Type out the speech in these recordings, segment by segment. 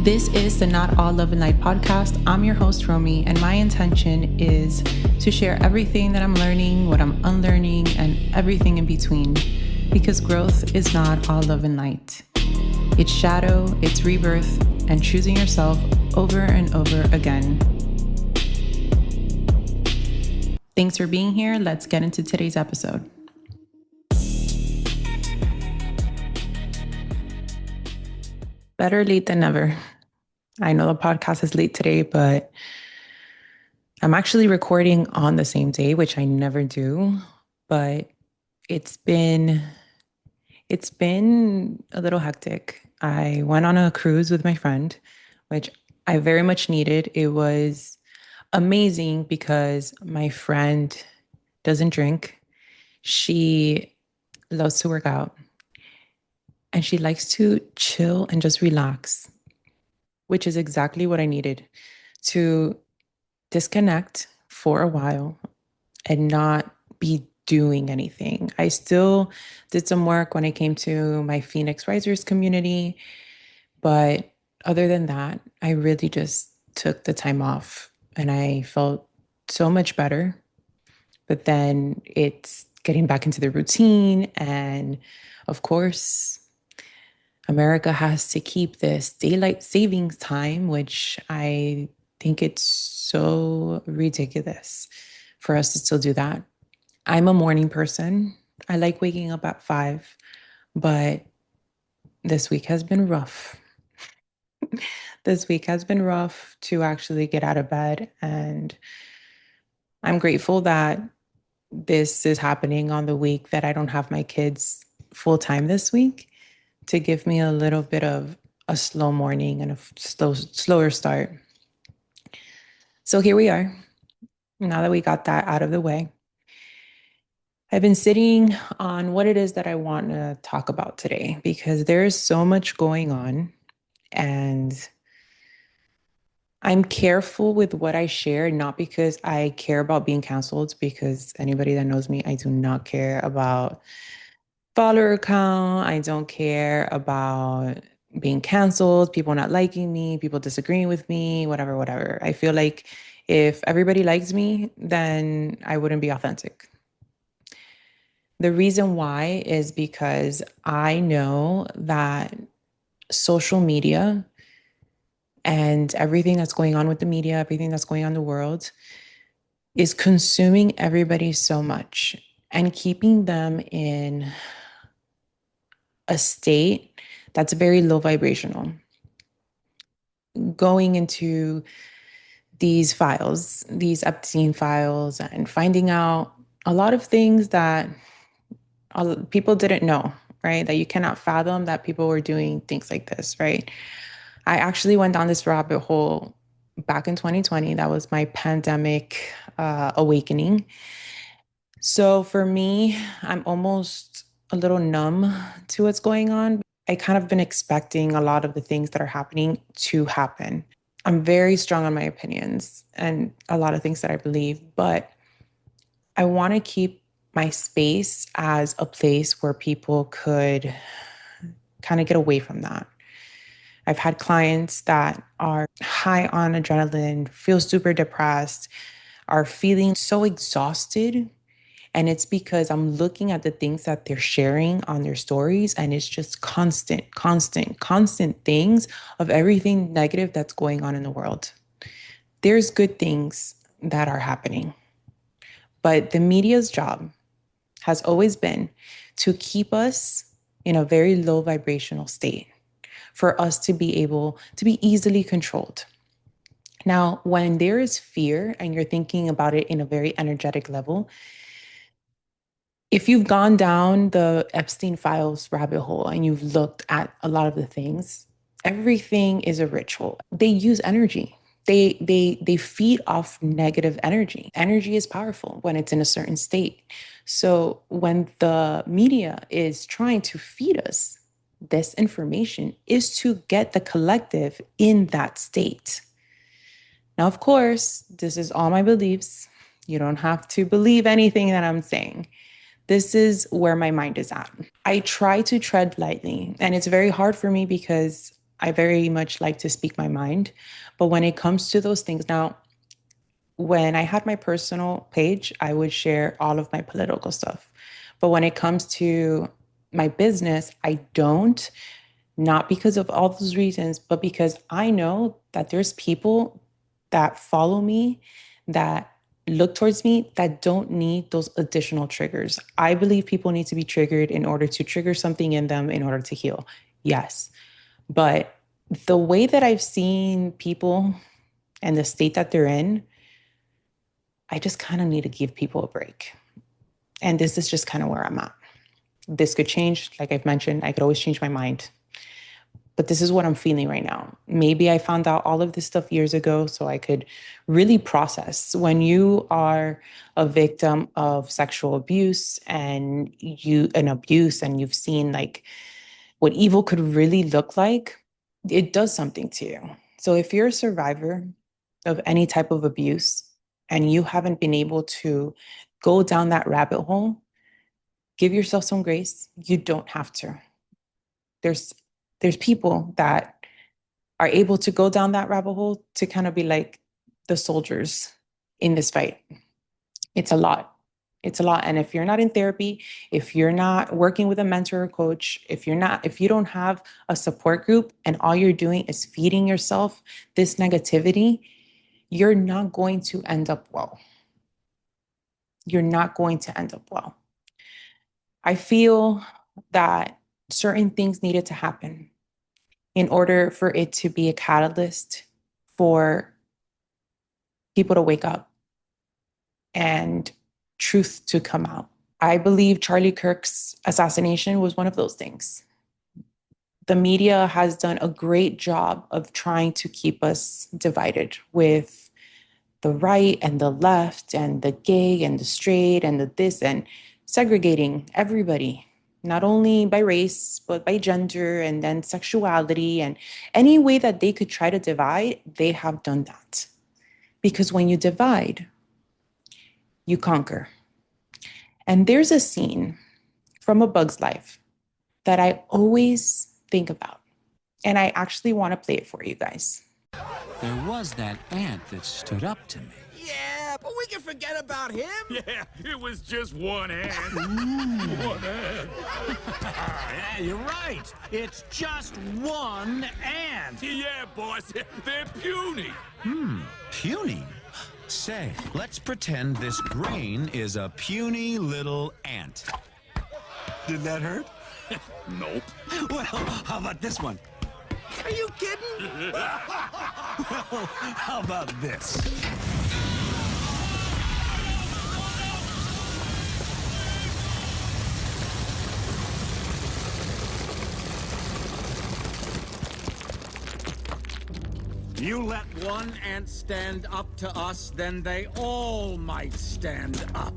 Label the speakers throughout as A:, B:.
A: This is the Not All Love and Light podcast. I'm your host, Romy, and my intention is to share everything that I'm learning, what I'm unlearning, and everything in between. Because growth is not all love and light. It's shadow, it's rebirth, and choosing yourself over and over again. Thanks for being here. Let's get into today's episode. Better late than never. I know the podcast is late today, but I'm actually recording on the same day, which I never do. But it's been a little hectic. I went on a cruise with my friend, which I very much needed. It was amazing because my friend doesn't drink. She loves to work out. And she likes to chill and just relax, which is exactly what I needed to disconnect for a while and not be doing anything. I still did some work when it came to my Phoenix Risers community, but other than that, I really just took the time off and I felt so much better. But then it's getting back into the routine. And of course, America has to keep this daylight savings time, which I think it's so ridiculous for us to still do that. I'm a morning person. I like waking up at 5, but this week has been rough. This week has been rough to actually get out of bed. And I'm grateful that this is happening on the week that I don't have my kids full time this week to give me a little bit of a slow morning and a slower start. So here we are. Now that we got that out of the way, I've been sitting on what it is that I want to talk about today because there is so much going on and I'm careful with what I share, not because I care about being canceled, because anybody that knows me, I do not care about follower count. I don't care about being canceled, people not liking me, people disagreeing with me, whatever. I feel like if everybody likes me, then I wouldn't be authentic. The reason why is because I know that social media and everything that's going on with the media, everything that's going on in the world is consuming everybody so much and keeping them in a state that's very low vibrational. Going into these files, these Epstein files, and finding out a lot of things that people didn't know, right? That you cannot fathom that people were doing things like this, right? I actually went down this rabbit hole back in 2020. That was my pandemic awakening. So for me, I'm almost a little numb to what's going on. I kind of been expecting a lot of the things that are happening to happen. I'm very strong on my opinions and a lot of things that I believe, but I want to keep my space as a place where people could kind of get away from that. I've had clients that are high on adrenaline, feel super depressed, are feeling so exhausted. And it's because I'm looking at the things that they're sharing on their stories, and it's just constant things of everything negative that's going on in the world. There's good things that are happening, but the media's job has always been to keep us in a very low vibrational state for us to be able to be easily controlled. Now, when there is fear and you're thinking about it in a very energetic level, if you've gone down the Epstein files rabbit hole and you've looked at a lot of the things, everything is a ritual. They use energy. They feed off negative energy. Energy is powerful when it's in a certain state. So when the media is trying to feed us this information is to get the collective in that state. Now, of course, this is all my beliefs. You don't have to believe anything that I'm saying. This is where my mind is at. I try to tread lightly, and it's very hard for me because I very much like to speak my mind. But when it comes to those things, now, when I had my personal page, I would share all of my political stuff. But when it comes to my business, I don't, not because of all those reasons, but because I know that there's people that follow me, that look towards me, that don't need those additional triggers. I believe people need to be triggered in order to trigger something in them in order to heal. Yes. But the way that I've seen people and the state that they're in, I just kind of need to give people a break. And this is just kind of where I'm at. This could change. Like I've mentioned, I could always change my mind. But this is what I'm feeling right now. Maybe I found out all of this stuff years ago so I could really process. When you are a victim of sexual abuse and you've seen like what evil could really look like, it does something to you. So if you're a survivor of any type of abuse and you haven't been able to go down that rabbit hole, give yourself some grace. You don't have to. There's there's people that are able to go down that rabbit hole to kind of be like the soldiers in this fight. It's a lot. It's a lot. And if you're not in therapy, if you're not working with a mentor or coach, if you don't have a support group and all you're doing is feeding yourself this negativity, you're not going to end up well. You're not going to end up well. I feel that certain things needed to happen in order for it to be a catalyst for people to wake up and truth to come out. I believe Charlie Kirk's assassination was one of those things. The media has done a great job of trying to keep us divided with the right and the left and the gay and the straight and the this and segregating everybody, not only by race, but by gender and then sexuality and any way that they could try to divide, they have done that. Because when you divide, you conquer. And there's a scene from A Bug's Life that I always think about. And I actually want to play it for you guys.
B: There was that ant that stood up to me.
C: Yeah, but we can forget about him.
D: Yeah, it was just one ant. One ant.
B: Yeah, you're right. It's just one ant.
D: Yeah, boss, they're puny.
B: Puny? Say, let's pretend this grain is a puny little ant. Did that hurt?
D: Nope.
B: Well, how about this one?
C: Are you kidding?
B: Well, how about this?
E: You let one ant stand up to us, then they all might stand up.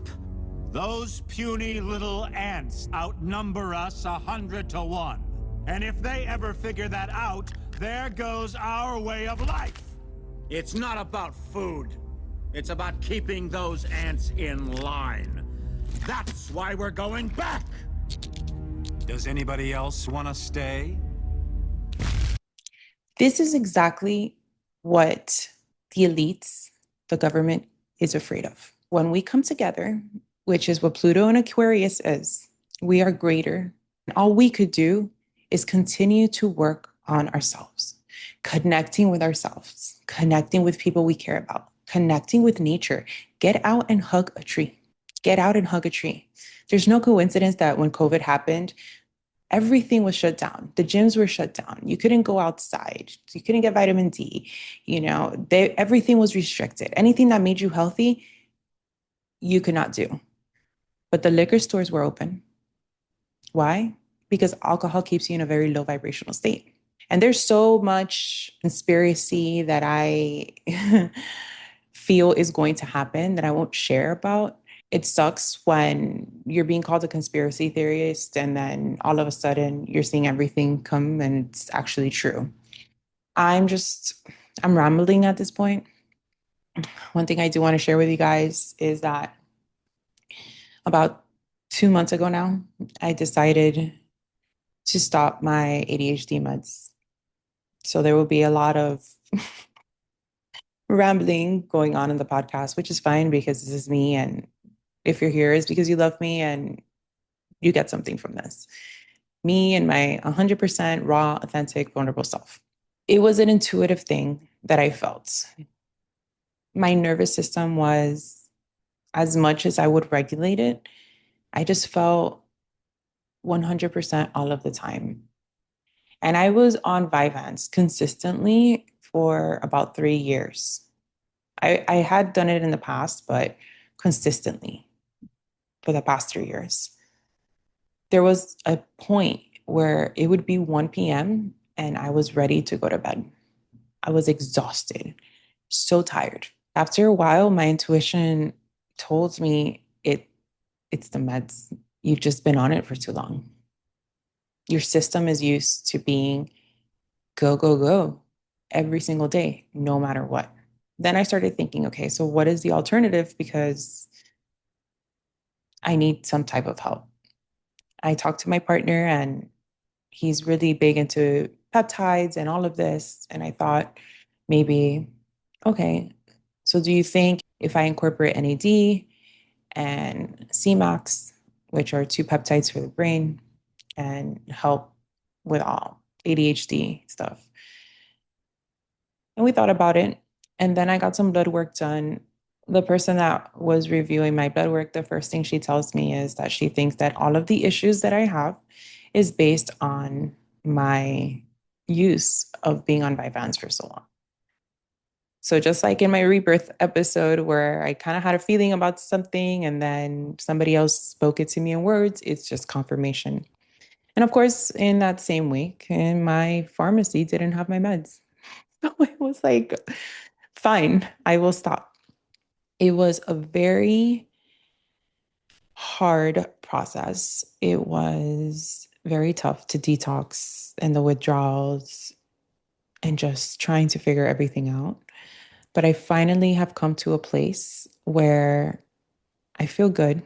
F: Those puny little ants outnumber us 100 to 1. And if they ever figure that out, there goes our way of life.
E: It's not about food. It's about keeping those ants in line. That's why we're going back.
F: Does anybody else want to stay?
A: This is exactly what the elites, the government, is afraid of. When we come together, which is what Pluto and Aquarius is, we are greater. All we could do is continue to work on ourselves, connecting with ourselves, connecting with people we care about, connecting with nature. Get out and hug a tree. Get out and hug a tree. There's no coincidence that when COVID happened, everything was shut down. The gyms were shut down. You couldn't go outside. You couldn't get vitamin D. Everything was restricted. Anything that made you healthy, you could not do. But the liquor stores were open. Why? Because alcohol keeps you in a very low vibrational state. And there's so much conspiracy that I feel is going to happen that I won't share about. It sucks when you're being called a conspiracy theorist and then all of a sudden you're seeing everything come and it's actually true. I'm rambling at this point. One thing I do want to share with you guys is that about 2 months ago now, I decided to stop my ADHD meds. So there will be a lot of rambling going on in the podcast, which is fine because this is me. And if you're here, it's because you love me and you get something from this. Me and my 100% raw, authentic, vulnerable self. It was an intuitive thing that I felt. My nervous system was, as much as I would regulate it, I just felt 100% all of the time. And I was on Vyvanse consistently for about 3 years. I had done it in the past, but consistently for the past 3 years. There was a point where it would be 1 p.m. and I was ready to go to bed. I was exhausted, so tired. After a while, my intuition told me it's the meds. You've just been on it for too long. Your system is used to being go, go, go every single day, no matter what. Then I started thinking, okay, so what is the alternative? Because I need some type of help. I talked to my partner, and he's really big into peptides and all of this. And I thought maybe, okay, so do you think if I incorporate NAD and CMAX, which are two peptides for the brain, and help with all ADHD stuff? And we thought about it. And then I got some blood work done. The person that was reviewing my blood work, the first thing she tells me is that she thinks that all of the issues that I have is based on my use of being on Vyvanse for so long. So just like in my rebirth episode where I kind of had a feeling about something and then somebody else spoke it to me in words, it's just confirmation. And of course, in that same week, in my pharmacy didn't have my meds. So it was like, fine, I will stop. It was a very hard process. It was very tough to detox and the withdrawals and just trying to figure everything out. But I finally have come to a place where I feel good.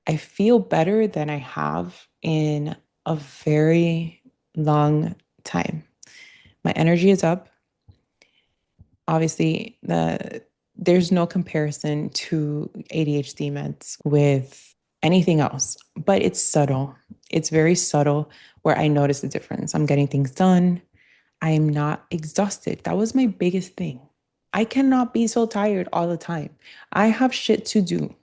A: I feel better than I have in a very long time. My energy is up. Obviously, there's no comparison to ADHD meds with anything else, but it's subtle. It's very subtle where I notice the difference. I'm getting things done. I am not exhausted. That was my biggest thing. I cannot be so tired all the time. I have shit to do.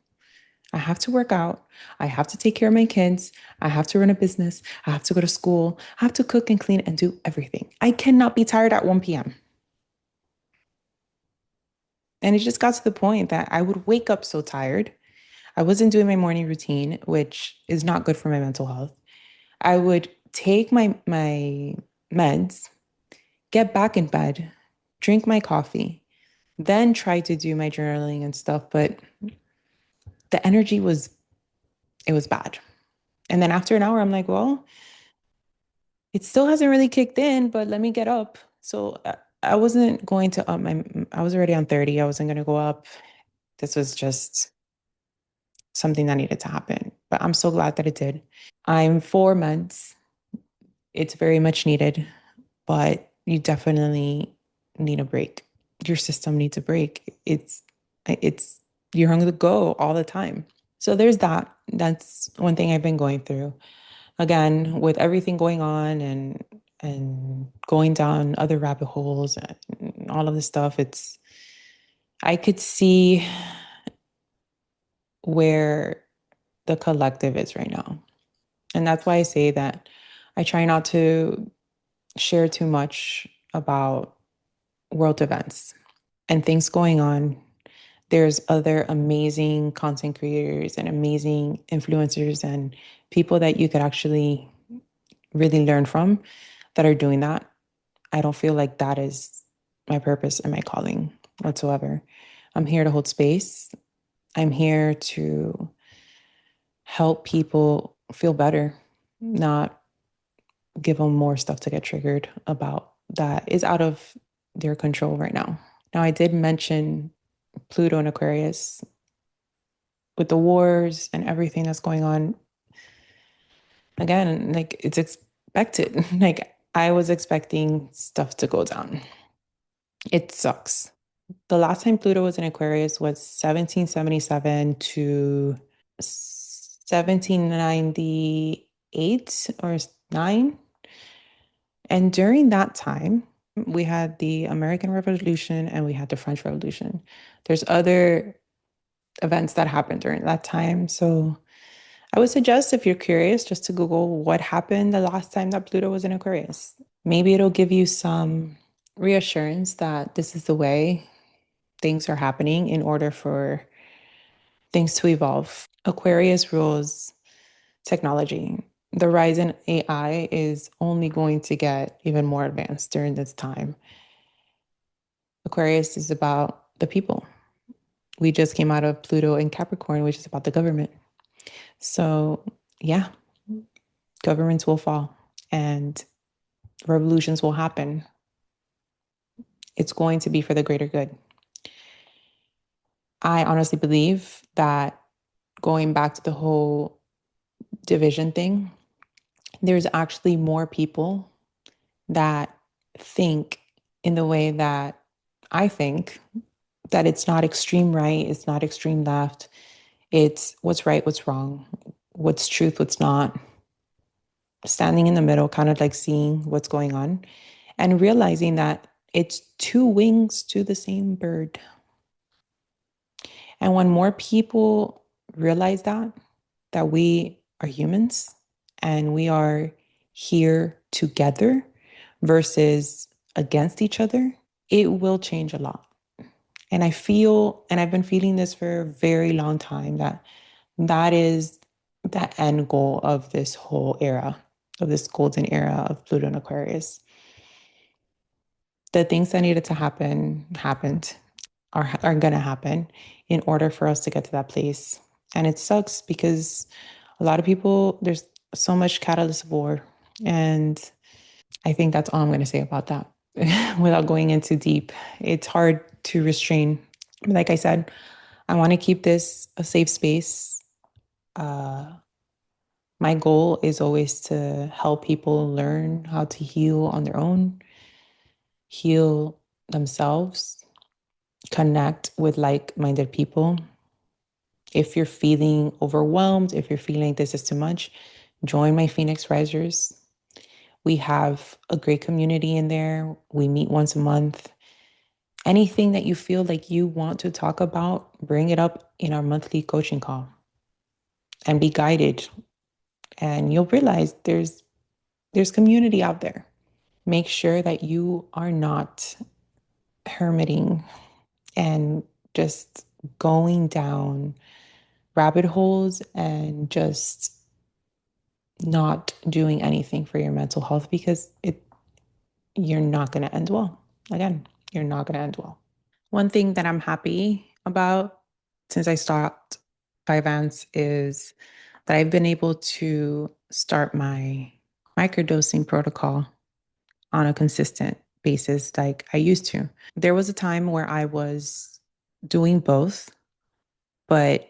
A: I have to work out. I have to take care of my kids. I have to run a business. I have to go to school. I have to cook and clean and do everything. I cannot be tired at 1 p.m. And it just got to the point that I would wake up so tired. I wasn't doing my morning routine, which is not good for my mental health. I would take my meds, get back in bed, drink my coffee, then try to do my journaling and stuff, but the energy was it was bad. And then after an hour I'm like, well, it still hasn't really kicked in, but let me get up. So I wasn't going to up my I was already on 30. I wasn't going to go up. This was just something that needed to happen. But I'm so glad that it did. I'm 4 months. It's very much needed, but you definitely need a break. Your system needs a break. It's you're on the go all the time. So there's that. That's one thing I've been going through. Again, with everything going on and going down other rabbit holes and all of this stuff, it's I could see where the collective is right now. And that's why I say that I try not to share too much about world events and things going on. There's other amazing content creators and amazing influencers and people that you could actually really learn from that are doing that. I don't feel like that is my purpose and my calling whatsoever. I'm here to hold space. I'm here to help people feel better, not give them more stuff to get triggered about that is out of their control right now. Now, I did mention Pluto and Aquarius with the wars and everything that's going on. Again, like it's expected. Like I was expecting stuff to go down. It sucks. The last time Pluto was in Aquarius was 1777 to 1798 or 9. And during that time, we had the American Revolution and we had the French Revolution. There's other events that happened during that time. So I would suggest, if you're curious, just to Google what happened the last time that Pluto was in Aquarius. Maybe it'll give you some reassurance that this is the way things are happening in order for things to evolve. Aquarius rules technology. The rise in AI is only going to get even more advanced during this time. Aquarius is about the people. We just came out of Pluto in Capricorn, which is about the government. So, yeah, governments will fall and revolutions will happen. It's going to be for the greater good. I honestly believe that, going back to the whole division thing, there's actually more people that think in the way that I think, that it's not extreme right, it's not extreme left, it's what's right, what's wrong, what's truth, what's not, standing in the middle, kind of like seeing what's going on and realizing that it's two wings to the same bird. And when more people realize that we are humans and we are here together versus against each other, it will change a lot. And I feel, and I've been feeling this for a very long time, that that is the end goal of this whole era, of this golden era of Pluto and Aquarius. The things that needed to happen happened, are going to happen in order for us to get to that place. And it sucks because a lot of people, there's so much catalyst of war. And I think that's all I'm going to say about that without going into deep. It's hard to restrain. Like I said, I want to keep this a safe space. My goal is always to help people learn how to heal on their own, heal themselves, connect with like-minded people. If you're feeling overwhelmed, if you're feeling this is too much, join my Phoenix Risers. We have a great community in there. We meet once a month. Anything that you feel like you want to talk about, bring it up in our monthly coaching call and be guided. And you'll realize there's community out there. Make sure that you are not hermiting and just going down rabbit holes and just not doing anything for your mental health, because you're not going to end well. Again, you're not going to end well. One thing that I'm happy about since I stopped Vyvanse is that I've been able to start my microdosing protocol on a consistent basis like I used to. There was a time where I was doing both, but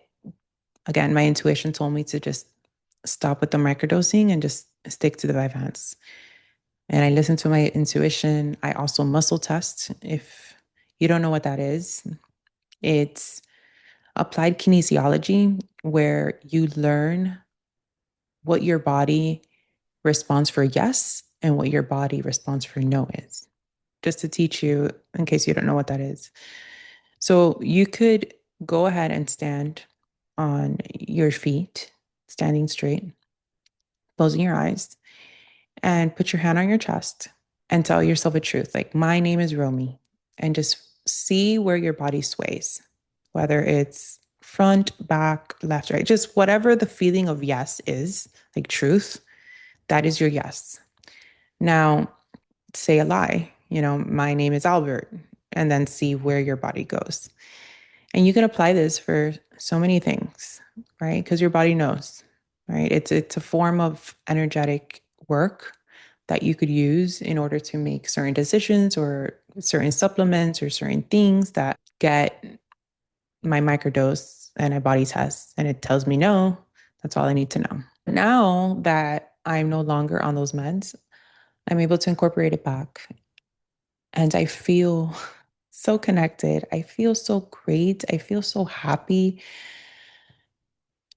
A: again, my intuition told me to just stop with the microdosing and just stick to the Vyvanse. And I listened to my intuition. I also muscle test. If you don't know what that is, it's applied kinesiology, where you learn what your body responds for yes and what your body responds for no is. Just to teach you, in case you don't know what that is. So you could go ahead and stand on your feet, standing straight, closing your eyes, and put your hand on your chest and tell yourself a truth. Like, my name is Romy, and just see where your body sways, whether it's front, back, left, right, just whatever the feeling of yes is, like truth, that is your yes. Now, say a lie, my name is Albert, and then see where your body goes. And you can apply this for so many things, right? Because your body knows, right? It's a form of energetic work that you could use in order to make certain decisions or certain supplements or certain things that get my microdose and my body test and it tells me no. That's all I need to know. Now that I'm no longer on those meds, I'm able to incorporate it back. And I feel so connected. I feel so great. I feel so happy.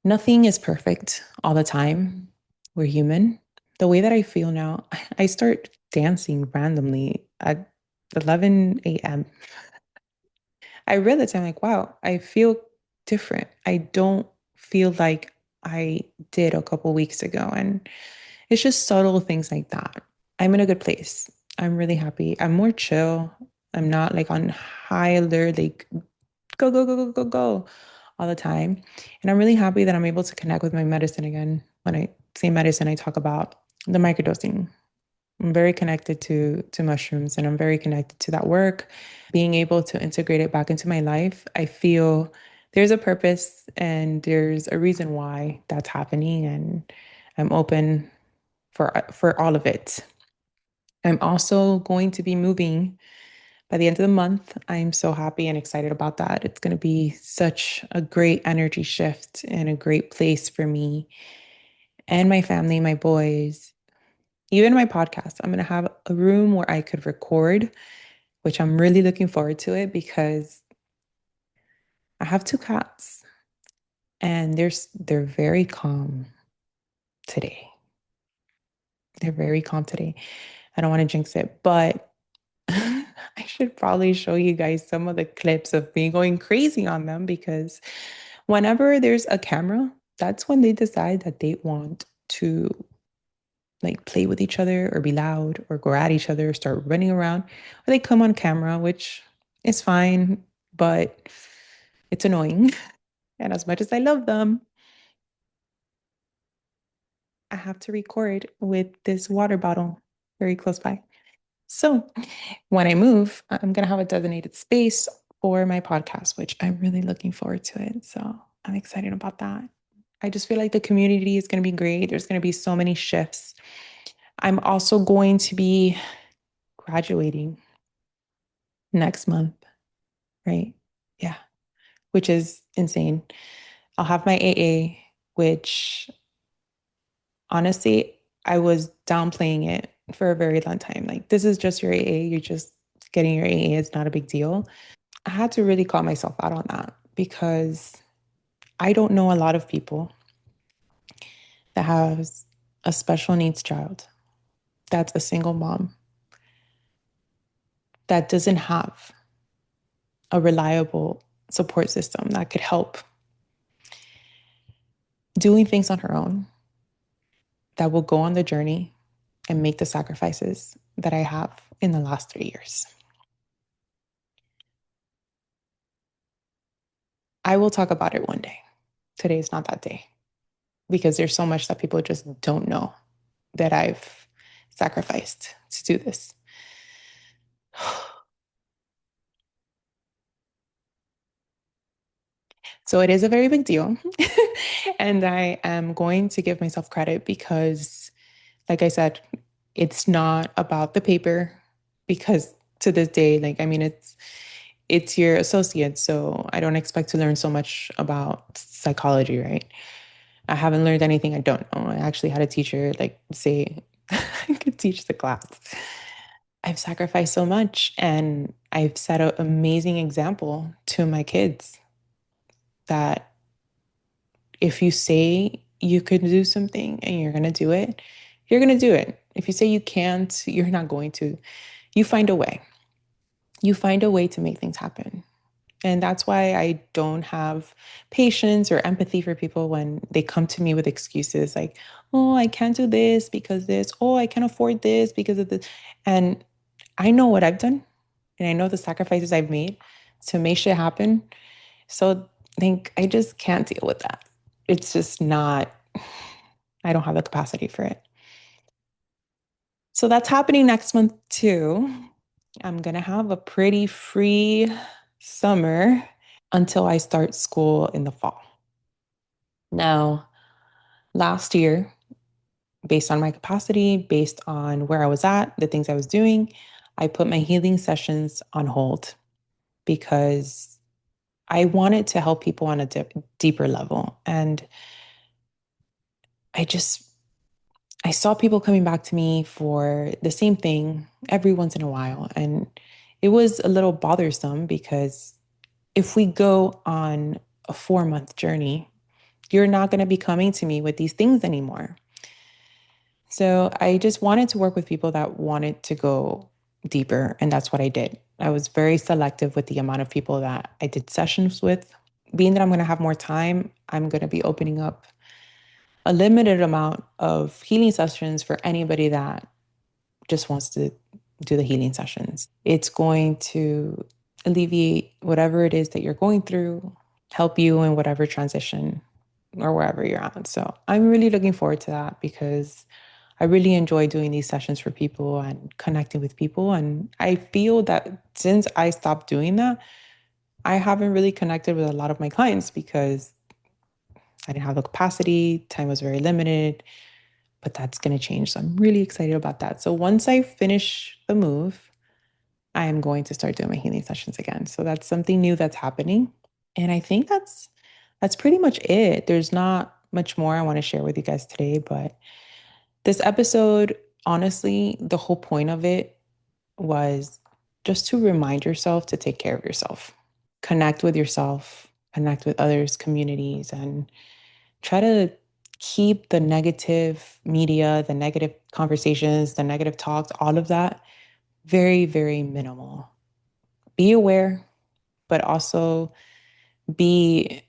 A: Nothing is perfect all the time. We're human. The way that I feel now, I start dancing randomly at 11 a.m. I realized I'm like, wow, I feel different. I don't feel like I did a couple weeks ago. And it's just subtle things like that. I'm in a good place. I'm really happy. I'm more chill. I'm not like on high alert, like go, go, go, go, go, go all the time. And I'm really happy that I'm able to connect with my medicine again. When I say medicine, I talk about the microdosing. I'm very connected to mushrooms and I'm very connected to that work. Being able to integrate it back into my life, I feel there's a purpose and there's a reason why that's happening and I'm open for all of it. I'm also going to be moving by the end of the month. I'm so happy and excited about that. It's going to be such a great energy shift and a great place for me and my family, my boys, even my podcast. I'm going to have a room where I could record, which I'm really looking forward to it because I have two cats and they're very calm today. They're very calm today. I don't want to jinx it, but I should probably show you guys some of the clips of me going crazy on them because whenever there's a camera, that's when they decide that they want to like play with each other or be loud or go at each other, start running around, or they come on camera, which is fine, but it's annoying. And as much as I love them, I have to record with this water bottle very close by. So when I move, I'm going to have a designated space for my podcast, which I'm really looking forward to it. So I'm excited about that. I just feel like the community is going to be great. There's going to be so many shifts. I'm also going to be graduating next month, right? Yeah, which is insane. I'll have my AA, which honestly, I was downplaying it for a very long time. Like, this is just your AA. You're just getting your AA. It's not a big deal. I had to really call myself out on that because I don't know a lot of people that has a special needs child that's a single mom that doesn't have a reliable support system that could help doing things on her own that will go on the journey and make the sacrifices that I have in the last 3 years. I will talk about it one day. Today is not that day because there's so much that people just don't know that I've sacrificed to do this. So it is a very big deal. And I am going to give myself credit because, like I said, it's not about the paper because to this day, like, I mean, it's your associate. So I don't expect to learn so much about psychology, right? I haven't learned anything I don't know. I actually had a teacher like say I could teach the class. I've sacrificed so much and I've set an amazing example to my kids that if you say you could do something and you're going to do it, you're going to do it. If you say you can't, you're not going to. You find a way. You find a way to make things happen. And that's why I don't have patience or empathy for people when they come to me with excuses like, oh, I can't do this because this, oh, I can't afford this because of this. And I know what I've done and I know the sacrifices I've made to make shit happen. So I think I just can't deal with that. It's just not, I don't have the capacity for it. So that's happening next month too. I'm going to have a pretty free summer until I start school in the fall. Now, last year, based on my capacity, based on where I was at, the things I was doing, I put my healing sessions on hold because I wanted to help people on a deeper level. And I just, I saw people coming back to me for the same thing every once in a while. And it was a little bothersome because if we go on a 4-month journey, you're not going to be coming to me with these things anymore. So I just wanted to work with people that wanted to go deeper. And that's what I did. I was very selective with the amount of people that I did sessions with. Being that I'm going to have more time, I'm going to be opening up a limited amount of healing sessions for anybody that just wants to do the healing sessions. It's going to alleviate whatever it is that you're going through, help you in whatever transition or wherever you're at. So I'm really looking forward to that because I really enjoy doing these sessions for people and connecting with people. And I feel that since I stopped doing that, I haven't really connected with a lot of my clients because I didn't have the capacity, time was very limited, but that's going to change. So I'm really excited about that. So once I finish the move, I am going to start doing my healing sessions again. So that's something new that's happening. And I think that's pretty much it. There's not much more I want to share with you guys today, but this episode, honestly, the whole point of it was just to remind yourself to take care of yourself, connect with yourself, connect with others, communities, and try to keep the negative media, the negative conversations, the negative talks, all of that very, very minimal. Be aware, but also be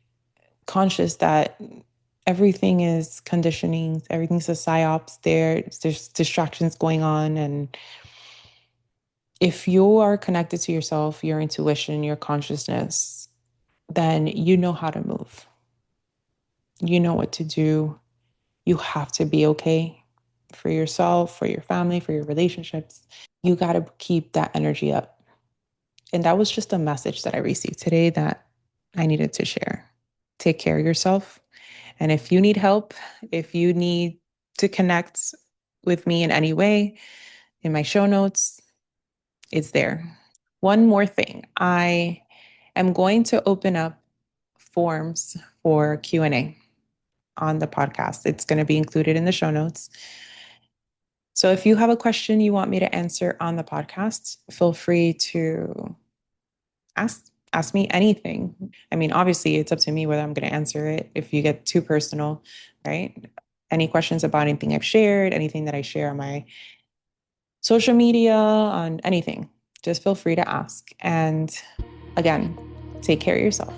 A: conscious that everything is conditioning, everything's a psyops there's distractions going on. And if you are connected to yourself, your intuition, your consciousness, then you know how to move. You know what to do. You have to be okay for yourself, for your family, for your relationships. You got to keep that energy up. And that was just a message that I received today that I needed to share. Take care of yourself. And if you need help, if you need to connect with me in any way, in my show notes, it's there. One more thing. I am going to open up forms for Q&A on the podcast. It's going to be included in the show notes. So if you have a question you want me to answer on the podcast, feel free to ask me anything. I mean, obviously, it's up to me whether I'm going to answer it if you get too personal, right? Any questions about anything I've shared, anything that I share on my social media, on anything, just feel free to ask. And again, take care of yourself.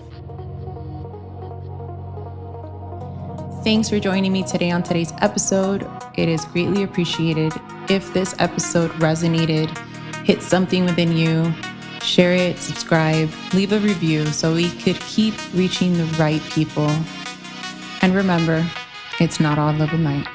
A: Thanks for joining me today on today's episode. It is greatly appreciated. If this episode resonated, hit something within you, share it, subscribe, leave a review so we could keep reaching the right people. And remember, it's not all love and light.